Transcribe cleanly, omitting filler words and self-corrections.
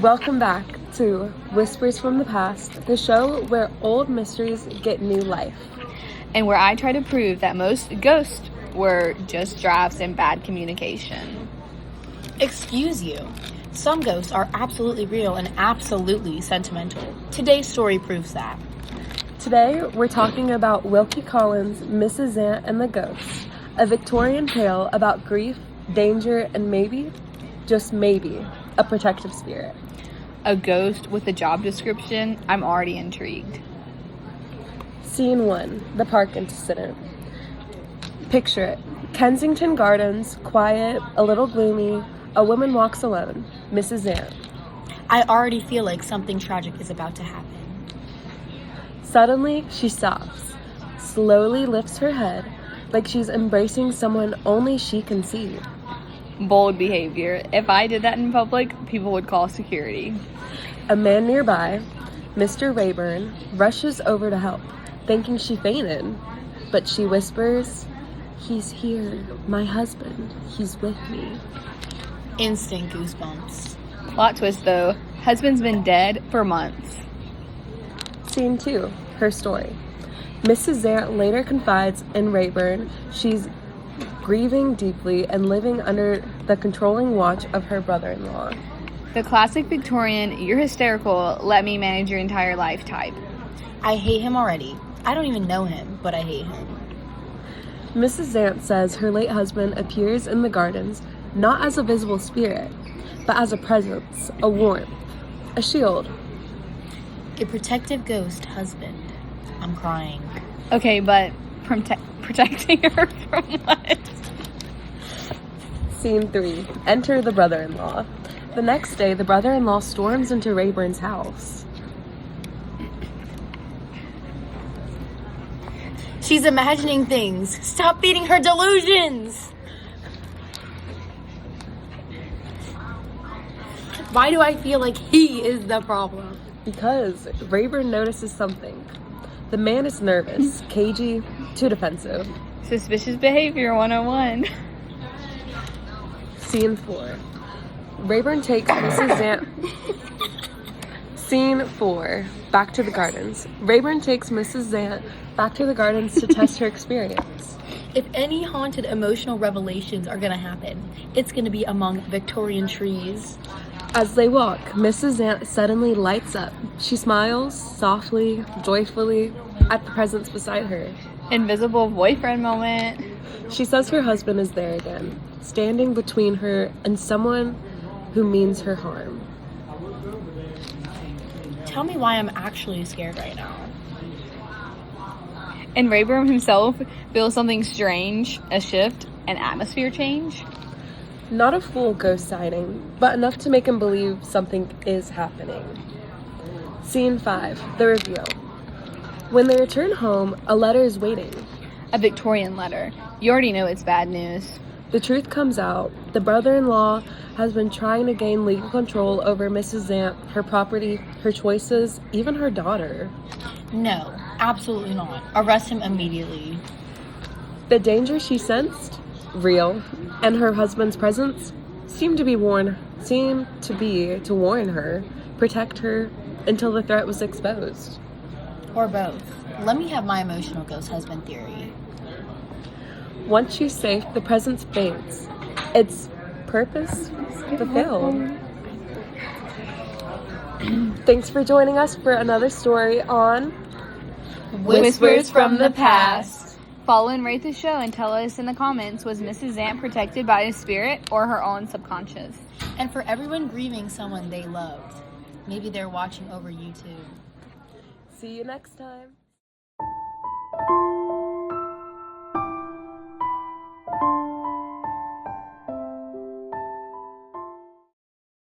Welcome back to Whispers from the Past, the show where old mysteries get new life. And where I try to prove that most ghosts were just drafts and bad communication. Excuse you. Some ghosts are absolutely real and absolutely sentimental. Today's story proves that. Today, we're talking about Wilkie Collins' Mrs. Zant and the Ghosts, a Victorian tale about grief, danger, and maybe, just maybe, a protective spirit. A ghost with a job description? I'm already intrigued. Scene 1, the park incident. Picture it. Kensington Gardens, quiet, a little gloomy. A woman walks alone, Mrs. Zant. I already feel like something tragic is about to happen. Suddenly, she stops, slowly lifts her head, like she's embracing someone only she can see. Bold behavior. If I did that in public, people would call security. A man nearby, Mr. Rayburn, rushes over to help, thinking she fainted. But she whispers, "He's here, my husband. He's with me." Instant goosebumps. Plot twist though, husband's been dead for months. Scene 2, her story. Mrs. Zant later confides in Rayburn she's grieving deeply and living under the controlling watch of her brother-in-law. The classic Victorian, you're hysterical, let me manage your entire life type. I hate him already. I don't even know him, but I hate him. Mrs. Zant says her late husband appears in the gardens not as a visible spirit, but as a presence, a warmth, a shield. A protective ghost husband. I'm crying. Okay, but protecting her from what? Scene 3, enter the brother-in-law. The next day, the brother-in-law storms into Rayburn's house. She's imagining things. Stop feeding her delusions. Why do I feel like he is the problem? Because Rayburn notices something. The man is nervous, cagey, too defensive. Suspicious behavior 101. Scene 4. Rayburn takes Mrs. Zant. Scene 4. Back to the gardens. Rayburn takes Mrs. Zant back to the gardens to test her experience. If any haunted emotional revelations are gonna happen, it's gonna be among Victorian trees. As they walk, Mrs. Zant suddenly lights up. She smiles, softly, joyfully, at the presence beside her. Invisible boyfriend moment. She says her husband is there again, standing between her and someone who means her harm. Tell me why I'm actually scared right now. And Rayburn himself feels something strange, a shift, an atmosphere change. Not a full ghost sighting, but enough to make him believe something is happening. Scene 5, the reveal. When they return home, a letter is waiting. A Victorian letter. You already know it's bad news. The truth comes out. The brother-in-law has been trying to gain legal control over Mrs. Zant, her property, her choices, even her daughter. No, absolutely not. Arrest him immediately. The danger she sensed, real, and her husband's presence seemed to warn her, protect her until the threat was exposed. Or both. Let me have my emotional ghost husband theory. Once she's safe, the presence fades. Its purpose fulfilled. Thanks for joining us for another story on Whispers from the Past. Follow and rate the show and tell us in the comments, was Mrs. Zant protected by a spirit or her own subconscious? And for everyone grieving someone they loved, maybe they're watching over YouTube. See you next time.